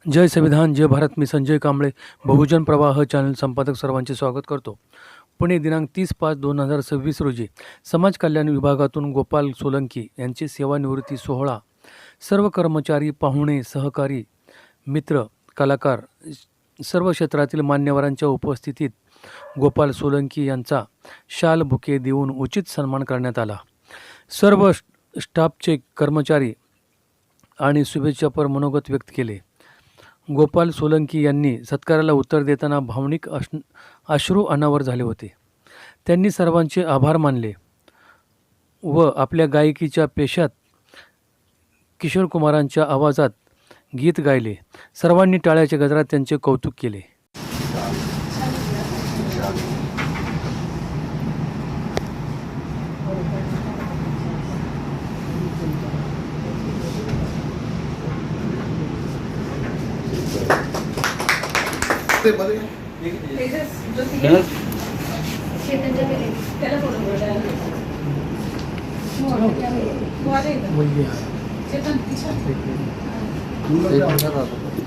जय संविधान जय भारत. मी संजय कांबळे, बहुजन प्रवाह चॅनल संपादक सर्वांचे स्वागत करतो. पुणे दिनांक 30/5/2026 रोजी समाज कल्याण विभागातून गोपाल सोलंकी यांची सेवानिवृत्ती सोहळा. सर्व कर्मचारी, पाहुणे, सहकारी, मित्र, कलाकार, सर्व क्षेत्रातील मान्यवरांच्या उपस्थितीत गोपाल सोलंकी यांचा शाल बुके देऊन उचित सन्मान करण्यात आला. सर्व स्टाफचे कर्मचारी आणि शुभेच्छापर मनोगत व्यक्त केले. गोपाल सोलंकी यांनी सत्काराला उत्तर देताना भावनिक अश्रू अनावर झाले होते. त्यांनी सर्वांचे आभार मानले व आपल्या गायकीच्या पेशात किशोर कुमारांच्या आवाजात गीत गायले. सर्वांनी टाळ्याच्या गजरात त्यांचे कौतुक केले.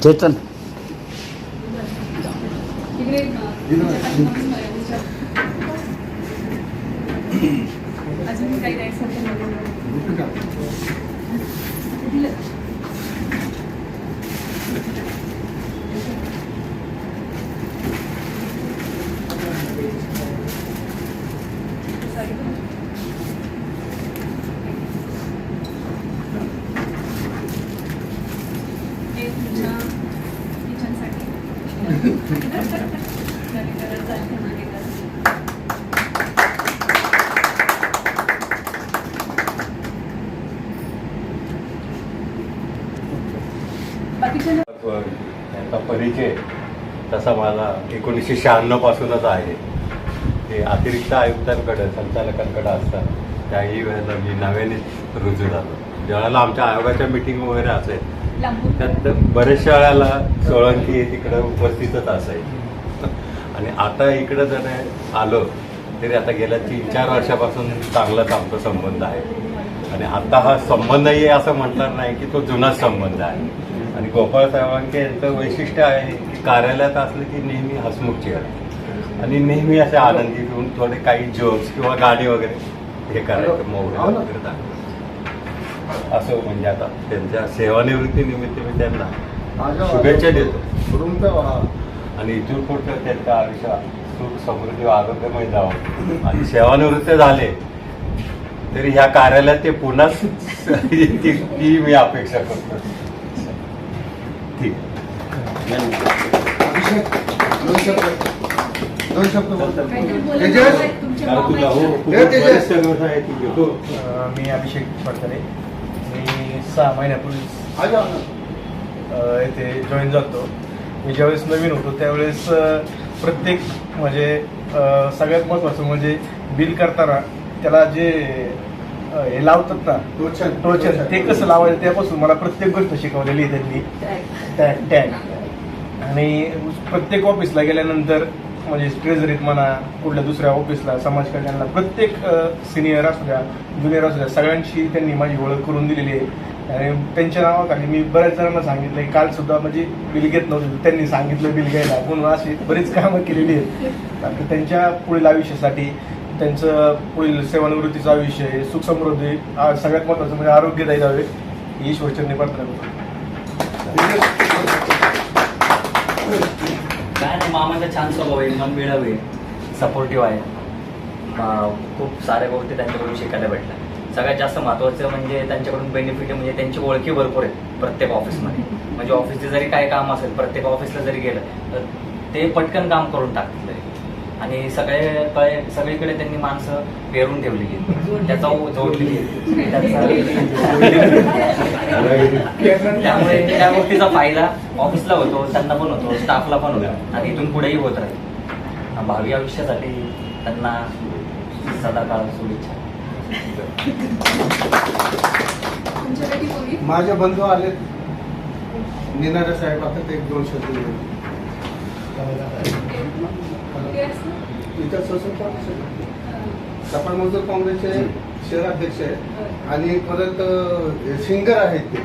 चेतन याचा परिचय तसा मला 1996 पासूनच आहे. ते अतिरिक्त आयुक्तांकडे, संचालकांकडे असतात त्याही वेळेला मी नव्याने रुजू झालो. ज्यावेळेला आमच्या आयोगाच्या मिटिंग वगैरे असेल त्यात बऱ्याचशा वेळेला सोळंकी तिकडं उपस्थितच असायची. आणि आता इकडं जर आलो तरी आता गेल्या 3-4 वर्षापासून चांगलाच आमचा संबंध आहे. आणि आता हा संबंधही असं म्हणणार नाही की तो जुनाच संबंध आहे. आणि गोपाळ सोलंकी यांचं वैशिष्ट्य आहे की कार्यालयात असलं की नेहमी हसमुख चेहरा आणि नेहमी असे आनंदी होऊन थोडे काही जोक्स किंवा गाणी वगैरे हे करायचं, मोबाईल वगैरे दाखवायचं. असं म्हणजे आता त्यांच्या सेवानिवृत्तीनिमित्त मी त्यांना शुभेच्छा देतो. आणि इथून पुढचं त्यांच्या आयुष्यात सुख समृद्धी आरोग्यमय जावं. आणि सेवानिवृत्त झाले तरी ह्या कार्यालयात ते पुन्हा ती मी अपेक्षा करतो. ठीक. मी अभिषेक फडतरे. मी 6 महिन्यापूर्वी इथे जॉईन झालो. मी ज्यावेळेस नवीन होतो त्यावेळेस प्रत्येक म्हणजे सगळ्यात महत्त्वाचं म्हणजे बिल करताना त्याला जे हे लावतात ना टोचन, ते कसं लावायचं त्यापासून मला प्रत्येक गोष्ट शिकवलेली आहे त्यांनी. टॅग आणि प्रत्येक ऑफिसला गेल्यानंतर म्हणजे ट्रेझरीत म्हणा, कुठल्या दुसऱ्या ऑफिसला, समाज कल्याणला, प्रत्येक सिनियर असू द्या, ज्युनियर असू द्या, सगळ्यांशी त्यांनी माझी ओळख करून दिलेली आहे. आणि त्यांच्या नावाखाली मी बऱ्याच जणांना सांगितलं. काल सुद्धा म्हणजे बिल घेत नव्हतं, त्यांनी सांगितलं बिल घ्यायला, म्हणून अशी बरीच कामं केलेली आहेत. कारण त्यांच्या पुढील आयुष्यासाठी, त्यांचं पुढील सेवानिवृत्तीचं आयुष्य सुख समृद्धी, सगळ्यात महत्त्वाचं म्हणजे आरोग्यदायी जावे ही ईश्वरचरणी प्रार्थना करतो. काय नाही, मामाचा छान स्वभाव आहे, मन मिळावं आहे, सपोर्टिव्ह आहे. खूप साऱ्या गोष्टी त्यांच्याकडून शिकायला भेटल्या. सगळ्यात जास्त महत्त्वाचं म्हणजे त्यांच्याकडून बेनिफिट म्हणजे त्यांची ओळखी भरपूर आहेत प्रत्येक ऑफिसमध्ये. म्हणजे ऑफिसचे जरी काय काम असेल, प्रत्येक ऑफिसला जरी गेलं तर ते पटकन काम करून टाकतील. आणि सगळीकडे त्यांनी माणसं पेरून ठेवली गेली, त्याचा जोडलेली त्यामुळे त्या गोष्टीचा फायदा ऑफिसला होतो, त्यांना पण होतो, स्टाफला पण होतो आणि इथून पुढेही होत राहील. भावी आयुष्यासाठी त्यांना सदाकाळ शुभेच्छा. माझे बंधू आले निनारे साहेब, आता ते 1-2 शब्द इतर सफाई मजदूर काँग्रेसचे शहराध्यक्ष आहेत आणि परत सिंगर आहेत ते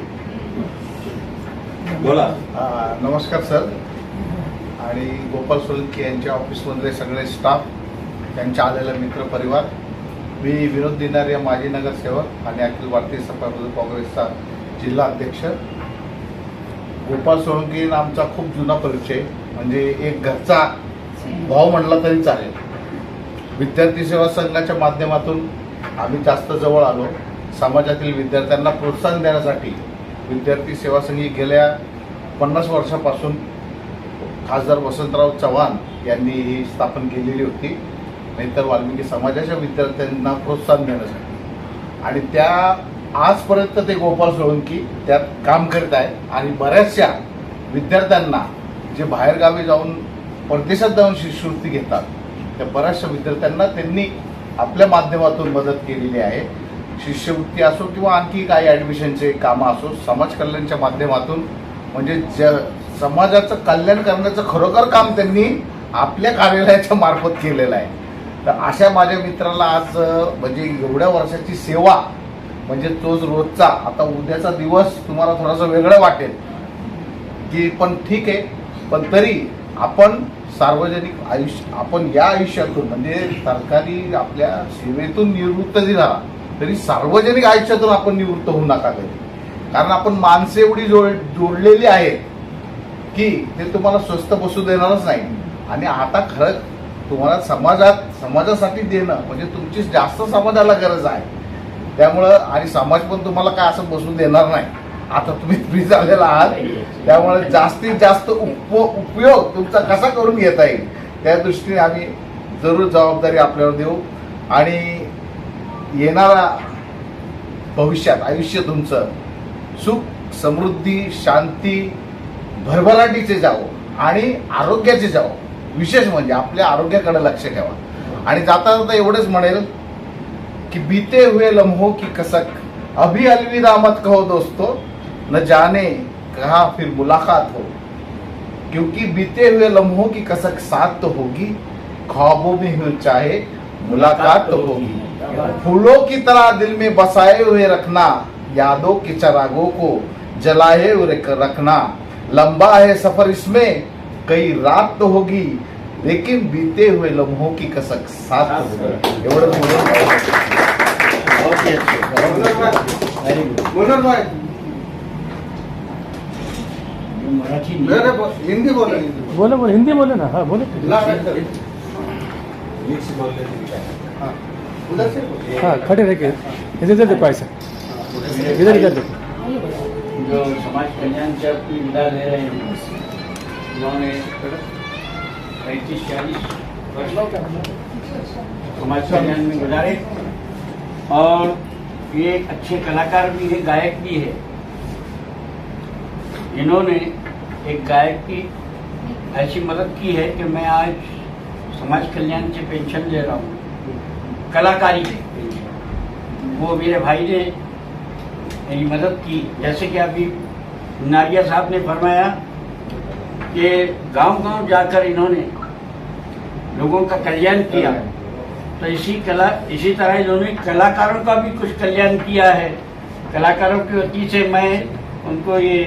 बोला. नमस्कार सर आणि गोपाल सोलंकी यांच्या ऑफिसमधले सगळे स्टाफ, त्यांच्या आलेला मित्रपरिवार. मी विनोद दिनारे, माजी नगरसेवक आणि अखिल भारतीय सफाई मजदूर काँग्रेसचा जिल्हा अध्यक्ष. गोपाल सोलंकी आमचा खूप जुना परिचय, म्हणजे एक घरचा भाव म्हणला तरी चालेल. विद्यार्थी सेवा संघाच्या माध्यमातून आम्ही जास्त जवळ आलो. समाजातील विद्यार्थ्यांना प्रोत्साहन देण्यासाठी विद्यार्थी सेवा संघ गेल्या 50 वर्षापासून खासदार वसंतराव चव्हाण यांनी ही स्थापन केलेली होती, नाहीतर वाल्मिकी समाजाच्या विद्यार्थ्यांना प्रोत्साहन देण्यासाठी. आणि त्या आजपर्यंत ते गोपाल सोळंकी त्यात काम करत आहे. आणि बऱ्याचशा विद्यार्थ्यांना जे बाहेरगावी जाऊन परदेशात जाऊन शिष्यवृत्ती घेतात, त्या बऱ्याचशा विद्यार्थ्यांना त्यांनी आपल्या माध्यमातून मदत केलेली आहे. शिष्यवृत्ती असो किंवा आणखी काही ॲडमिशनचे कामं असो, समाज कल्याणच्या माध्यमातून म्हणजे समाजाचं कल्याण करण्याचं खरोखर काम त्यांनी आपल्या कार्यालयाच्या मार्फत केलेलं आहे. तर अशा माझ्या मित्राला आज म्हणजे एवढ्या वर्षाची सेवा, म्हणजे तोच रोजचा, आता उद्याचा दिवस तुम्हाला थोडासा वेगळं वाटेल की पण ठीक आहे, पण तरी आपण सार्वजनिक आयुष्य, आपण या आयुष्यातून म्हणजे सरकारी आपल्या सेवेतून निवृत्त जरी झाला तरी सार्वजनिक आयुष्यातून आपण निवृत्त होऊ नका कधी. कारण आपण माणसं एवढी जोडलेली आहेत की ते तुम्हाला स्वस्त बसू देणारच नाही. आणि आता खरंच तुम्हाला समाजासाठी देणं म्हणजे तुमची जास्त समाजाला गरज आहे. त्यामुळं आणि समाज पण तुम्हाला काय असं बसू देणार नाही. आता तुम्ही फ्री झालेला आहात, त्यामुळे जास्तीत जास्त उपयोग तुमचा कसा करून घेता येईल त्या दृष्टीने आम्ही जरूर जबाबदारी आपल्यावर देऊ. आणि येणारा भविष्यात आयुष्य तुमचं सुख, समृद्धी, शांती, भरभराटीचे जावं आणि आरोग्याचे जावं. विशेष म्हणजे आपल्या आरोग्याकडे लक्ष ठेवा. आणि जाता जाता एवढंच म्हणेल कि बीते हुए लम्हों की कसक, अभी अलविदा मत कहो दोस्तों, न जाने कहाँ फिर मुलाकात हो. क्योंकि बीते हुए लम्हों की कसक साथ तो होगी, ख्वाबों में हो चाहे मुलाकात तो होगी. फूलों की तरह दिल में बसाए हुए रखना, यादों के चिरागों को जलाए हुए रखना. लंबा है सफर इसमें, कई रात तो होगी, लेकिन बीते हुए लम्हों की कसक साथ तो होगी. एवढंच हिंदी बोला. बोला बोला, हिंदी बोले ना. हाँ बोले. हाँ खड़े रह के इधर इधर देखो, ऐसा इधर इधर देखो. जो समाज कल्याण से अपनी विदा ले रहे हैं, उन्होंने 35-40 वर्ष समाज कल्याण में गुजारे और ये एक अच्छे कलाकार भी है, गायक भी है. इन्होंने एक गायक की ऐसी मदद की है कि मैं आज समाज कल्याण से पेंशन ले रहा हूँ, कलाकारी से. वो मेरे भाई ने मेरी मदद की. जैसे कि अभी नारिया साहब ने फरमाया कि गांव-गांव जाकर इन्होंने लोगों का कल्याण किया, तो इसी तरह इन्होंने कलाकारों का भी कुछ कल्याण किया है. कलाकारों की वती से मैं उनको ये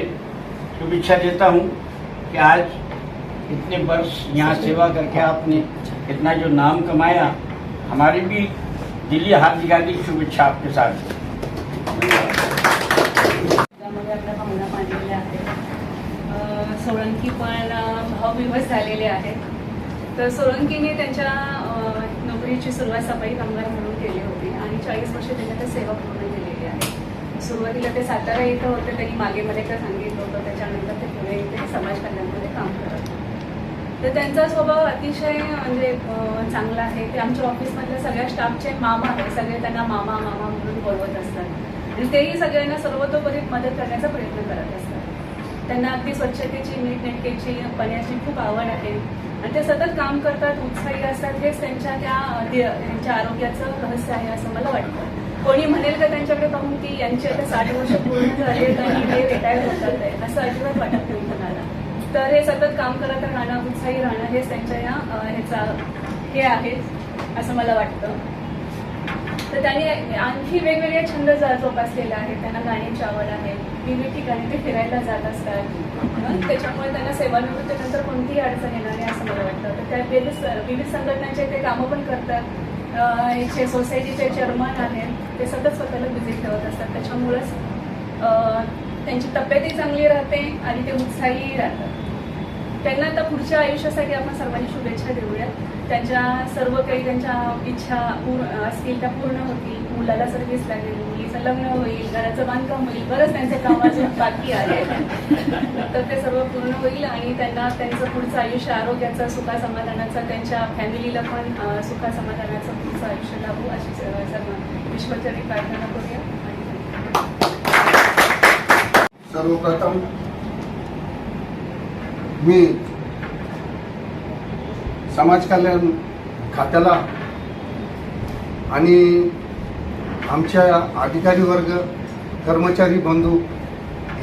शुभेच्छा देता हूँ कि आज इतने वर्ष यहाँ सेवा करके आपने इतना जो नाम कमाया, हमारी भी दिल्ली हार्दिक शुभेच्छा आपके साथ. आपल्या भावना मांडलेल्या आहेत. सोळंकी पण भावविवश झालेले आहेत. तर सोळंकीने त्यांच्या नोकरीची सुरुवात सफाई कामगार म्हणून केली होती आणि 40 वर्ष त्यांनी त्या सेवा पूर्ण केलेली आहे. सुरुवातीला ते सातारा इथं होते, त्यांनी मागे मला एकदा सांगितलं होतं. त्याच्यानंतर ते पुणे इथे समाज कल्याणमध्ये काम करत होते. तर त्यांचा स्वभाव अतिशय म्हणजे चांगला आहे. ते आमच्या ऑफिसमधल्या सगळ्या स्टाफचे मामा आहे, सगळे त्यांना मामा मामा म्हणून बोलवत असतात आणि तेही सगळ्यांना सर्वतोपरी मदत करण्याचा प्रयत्न करत असतात. त्यांना अगदी स्वच्छतेची, नीटनेटकेची, पाण्याची खूप आवड आहे आणि ते सतत काम करतात, उत्साही असतात. हेच त्यांच्या आरोग्याचं रहस्य आहे असं मला वाटतं. कोणी म्हणेल का त्यांच्याकडे पाहून की यांची आता 60 वर्ष पूर्ण झाली आणि हे रिटायर होतात आहे, असं अजिबात वाटत नाही कोणाला. तर हे सतत काम करत राहणं, उत्साही राहणं हेच त्यांच्या ह्याचा हे आहे असं मला वाटतं. तर तर त्यांनी आणखी वेगवेगळे छंद जोपासलेले आहेत. त्यांना गाण्याची आवड आहे, विविध ठिकाणी ते फिरायला जात असतात. त्याच्यामुळे त्यांना सेवानिवृत्तीनंतर कोणतीही अडचण येणार नाही असं मला वाटतं. तर त्या विविध संघटनांचे ते कामं पण करतात. इथे सोसायटीचे चेअरमन आहेत, ते सतत स्वतःला बिझी ठेवत असतात. त्याच्यामुळंच त्यांची तब्येतही चांगली राहते आणि ते उत्साही राहतात. त्यांना आता पुढच्या आयुष्यासाठी आपण सर्वांनी शुभेच्छा देऊयात. त्यांच्या सर्व काही त्यांच्या इच्छा असतील त्या पूर्ण होतील. मुलाला सर्व्हिस लागेल, मुलीचं लग्न होईल, घराचं बांधकाम होईल, बरंच त्यांचे काम अजून बाकी आहे. तर ते सर्व पूर्ण होईल आणि त्यांना त्यांचं पुढचं आयुष्य आरोग्याचं, सुखासमाधानाचं, त्यांच्या फॅमिलीला पण सुखासमाधानाचं पुढचं आयुष्य लाभू अशी सर्व ईश्वरचरणी प्रार्थना करूया. सर्वप्रथम मी समाज कल्याण खात्याला आणि आमच्या अधिकारी वर्ग, कर्मचारी बंधू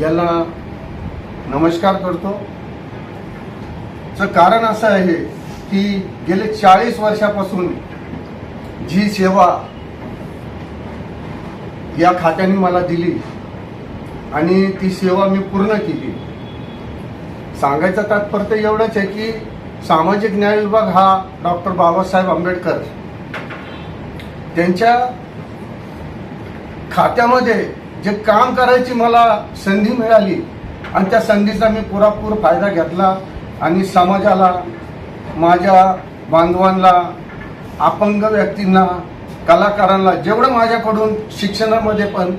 याला नमस्कार करतो. चं कारण असं आहे की गेले 40 वर्षापासून जी सेवा या खात्याने मला दिली आणि ती सेवा मी पूर्ण केली. सांगायचं तात्पर्य एवढंच आहे की सामाजिक न्याय विभाग हा डॉक्टर बाबासाहेब आंबेडकर त्यांच्या खात्यामध्ये जे काम करायची मला संधी मिळाली आणि त्या संधीचा मी पुरेपूर फायदा घेतला आणि समाजाला, माझ्या बांधवांना, अपंग व्यक्तींना, कलाकारांना जेवढं माझ्याकडून शिक्षणामध्ये पण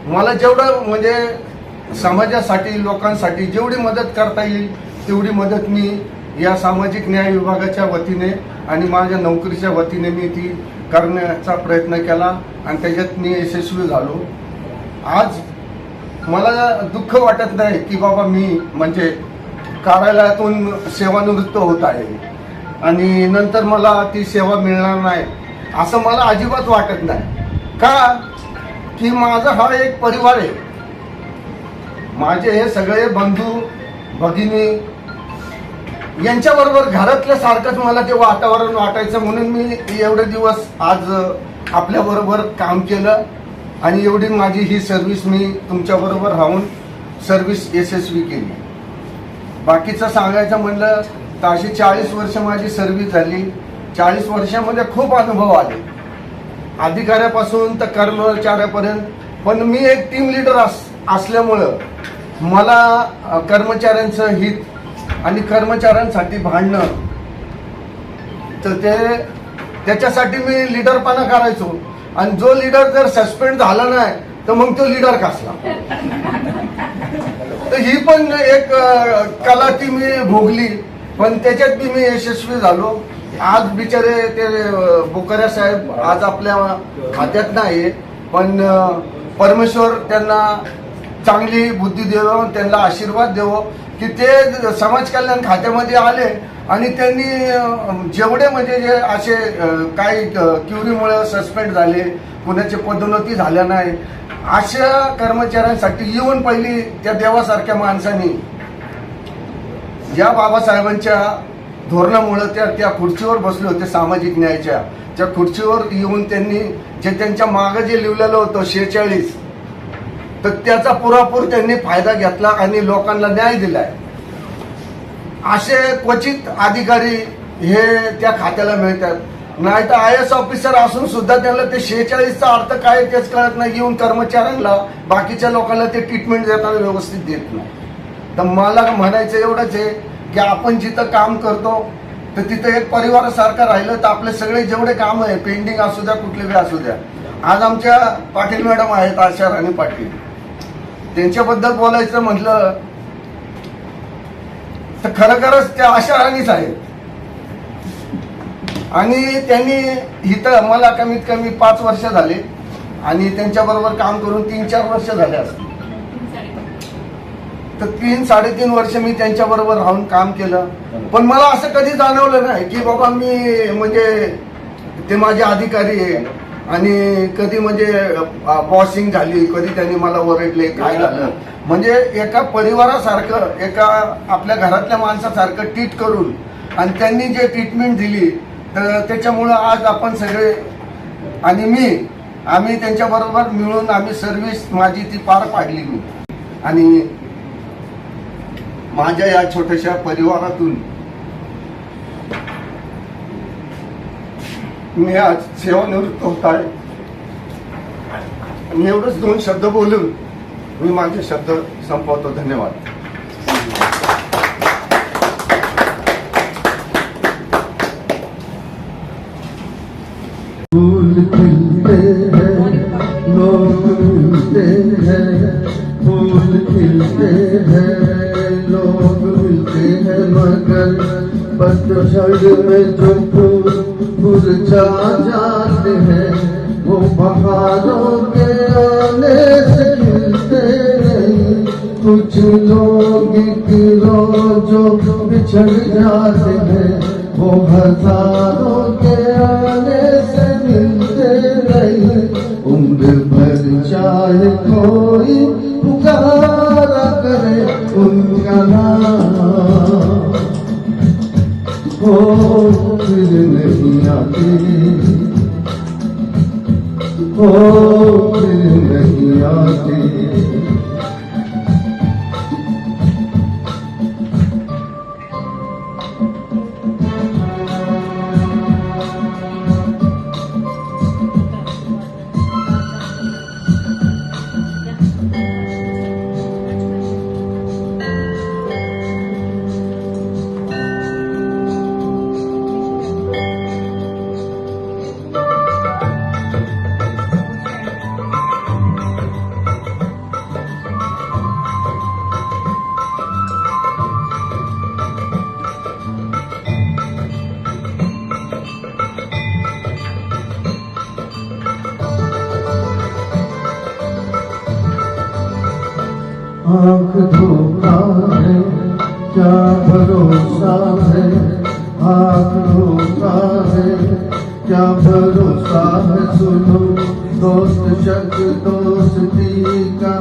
मला जेवढं म्हणजे समाजासाठी, लोकांसाठी जेवढी मदत करता येईल तेवढी मदत मी या सामाजिक न्याय विभागाच्या वतीने आणि माझ्या नोकरीच्या वतीने मी ती करण्याचा प्रयत्न केला आणि त्याच्यात मी यशस्वी झालो. आज मला दुःख वाटत नाही की बाबा मी म्हणजे कार्यालयातून सेवानिवृत्त होत आहे आणि नंतर मला ती सेवा मिळणार नाही असं मला अजिबात वाटत नाही. का की माझा हा एक परिवार आहे. माझे हे सगळे बंधू भगिनी यांच्याबरोबर घरातल्या सारखंच मला ते वातावरण वाटायचं म्हणून मी एवढे दिवस आज आपल्याबरोबर काम केलं आणि एवढी माझी ही सर्व्हिस मी तुमच्याबरोबर राहून सर्व्हिस यशस्वी केली. बाकीचं सांगायचं म्हणलं तर अशी 40 वर्ष माझी सर्व्हिस झाली. 40 वर्षामध्ये खूप अनुभव आले, अधिकाऱ्यापासून तर कर्मचाऱ्यापर्यंत. पण मी एक टीम लीडर असल्यामुळं मला कर्मचाऱ्यांचं हित आणि कर्मचाऱ्यांसाठी भांडणं तर त्याच्यासाठी मी लीडरपणा करायचो आणि जो लीडर जर सस्पेंड झाला नाही तर मग तो लीडर कसला. तर ही पण एक कला ती मी भोगली पण त्याच्यात बी मी यशस्वी झालो. आज बिचारे ते बोकऱ्या साहेब आज आपल्या खात्यात नाही पण परमेश्वर त्यांना चांगली बुद्धी देवो, त्यांना आशीर्वाद देवो की ते समाज कल्याण खात्यामध्ये आले आणि त्यांनी जेवढे म्हणजे जे असे काही क्युरीमुळे सस्पेंड झाले, कुणाची पदोन्नती झाल्या नाही, अशा कर्मचाऱ्यांसाठी येऊन पहिली त्या देवासारख्या माणसांनी ज्या बाबासाहेबांच्या धोरणामुळे त्या खुर्चीवर बसले होते सामाजिक न्यायाच्या, त्या खुर्चीवर येऊन त्यांनी जे त्यांच्या मागं जे लिहिलेलं होतं 46 तर त्याचा पुरेपूर त्यांनी फायदा घेतला आणि लोकांना न्याय दिलाय. असे क्वचित अधिकारी हे त्या खात्याला मिळतात. नाही तर IAS ऑफिसर असून सुद्धा त्यांना ते 46चा अर्थ काय तेच कळत नाही. येऊन कर्मचाऱ्यांना, बाकीच्या लोकांना ते ट्रीटमेंट देताना व्यवस्थित देत नाही. तर मला म्हणायचं एवढंच आहे की आपण जिथं काम करतो तर तिथं एक परिवारासारखं राहिलं तर आपले सगळे जेवढे काम आहे पेंडिंग असू द्या, कुठले बी असू द्या. आज आमच्या पाटील मॅडम आहेत, आशा राणी पाटील, त्यांच्याबद्दल बोलायचं म्हटलं तर खरोखरच त्या आशा राणीच आहेत. आणि त्यांनी इथं मला कमीत कमी 5 वर्ष झाले आणि त्यांच्याबरोबर काम करून 3-4 वर्ष झाले असतील. तर 3-3.5 वर्ष मी त्यांच्याबरोबर राहून काम केलं. पण मला असं कधी जाणवलं नाही की बाबा मी म्हणजे ते माझे अधिकारी आहे आणि कधी म्हणजे बॉसिंग झाली, कधी त्यांनी मला ओरडले, काय झालं. म्हणजे एका परिवारासारखं, एका आपल्या घरातल्या माणसासारखं ट्रीट करून आणि त्यांनी जे ट्रीटमेंट दिली तर त्याच्यामुळं आज आपण सगळे आणि मी आम्ही त्यांच्याबरोबर मिळून आम्ही सर्व्हिस माझी ती पार पाडली मी. आणि माझ्या या छोट्याशा परिवारातून मी आज सेवानिवृत्त होत आहे. आणि एवढंच 2 शब्द बोलून मी माझे शब्द संपवतो. धन्यवाद. फूल खिलते हैं, लोग मिलते हैं, फूल खिलते हैं, लोग मिलते हैं, मगर पतझड़ में जो फूल मुरझा जाते हैं वो बहारों के आने से खिलते नहीं. कुछ लोग की जो बिछड़ जाते हैं वो हजारों के आने से मिलते नहीं. उम्र भर चाहे कोई पुकारा करे उनका नाम, वो फिर नहीं आते, वो फिर नहीं आते. आँख धोखा है क्या भरोसा है, आँख धोखा है क्या भरोसा है. सुनो दोस्त शक दोस्ती का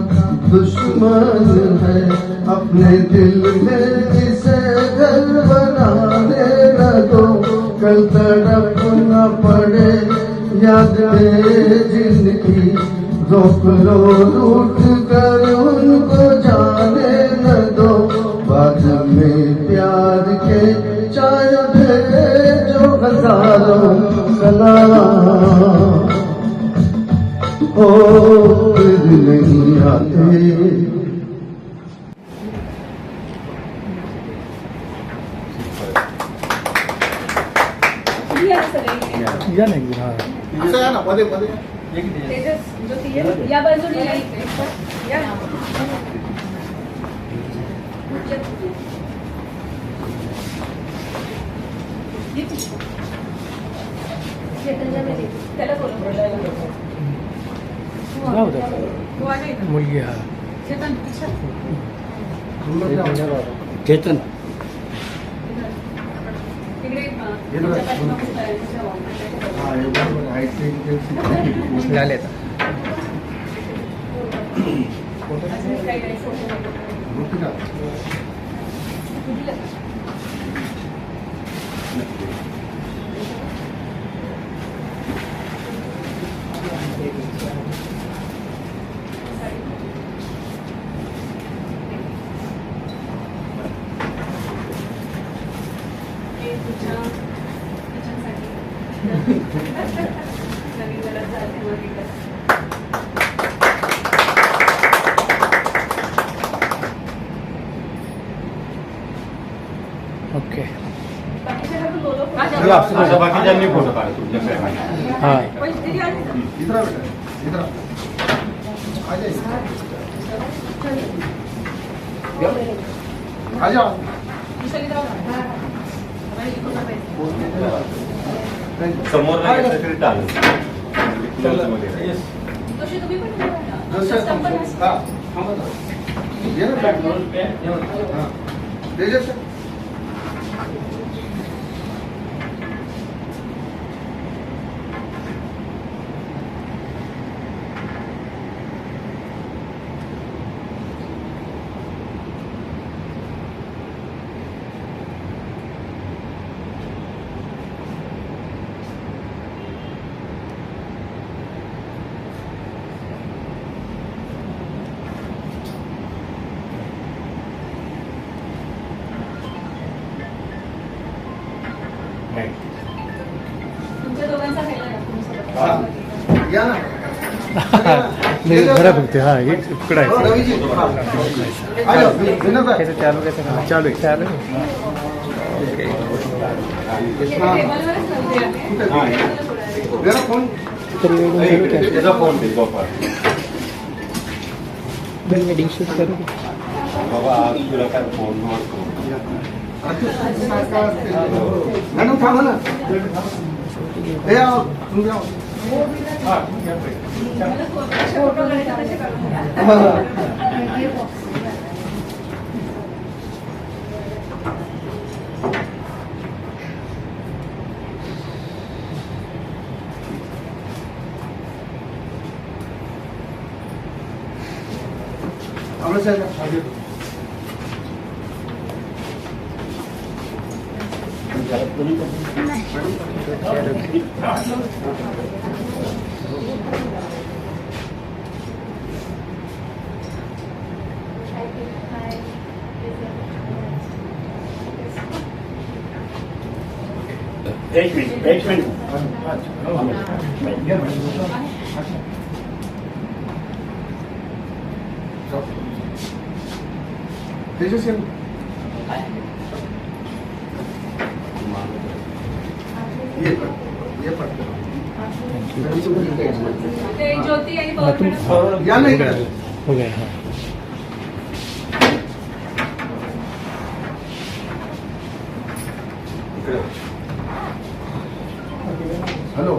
दुश्मन है, अपने दिल में इसे घर बनाने न दो. कल तड़प न पड़े याद जिंदगी, रोक लो रूठ कर उनको जाने न दो. बाद में प्यार के चाय भेजो हजारों सलाम, हो फिर नहीं आते. या सगळे. या नाही हा असं या ना मध्ये मध्ये. तेजस, ज्योती, या बाजूने या इथे. या. त्याला बोलव. जाऊ द्या. मुलगी हा चेतन तिकडे झाले नवीन घरात झाले. ओके आता बाकीच्यांनी फोटो काढ तुमच्याकडे. हा इधर बेटा इधर आ जाओ. आ जाओ. समोर नाही घेतलं तरी चालेल. तुम्ही पण जसं हा ये ना बॅग. हा तेजस या ना नाही बरं बघते हा इकडं हो, आहे रवीजी आलो, विनोद आहे. चालू आहे चालू आहे टेबलवरच लावते आहे. जरा फोन त्याचा फोन दे गोपाळ. बाबा आज तुला काय फोन नव्हतो. मॅडम थांबा ना हे आओ, तुम्ही आओ. फोटो काढायचे तसे काढून घ्या. आम्हाला साहेब एक मिनिट तेजस येईल. ये पण, ये पण. ते ज्योती आणि पवन मॅडम. या ना इकडे. हो गया हा हॅलो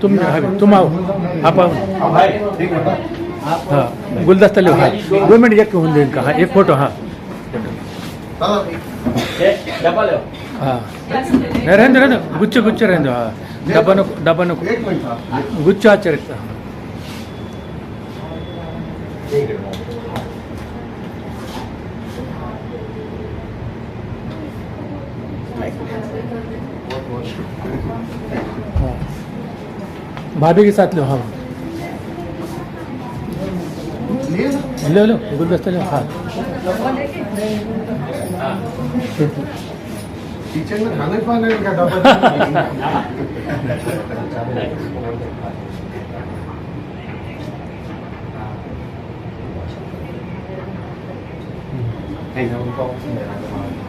तुम आओ आप आओ हाँ गुलदस्ता लो हाँ 2 मिनट एक होऊन देईल का हाँ एक फोटो हाँ डबल हाँ नहीं रहने रहने गुच्छ गुच्छ रहने हाँ डब्बा नको एक मिनिट गुच्छ आचरित हाँ भाभी के साथ लो हाँ लो लो गुलदस्ता लो हाँ किचन में खाना खाने का डब्बा हे जाऊन पाहू.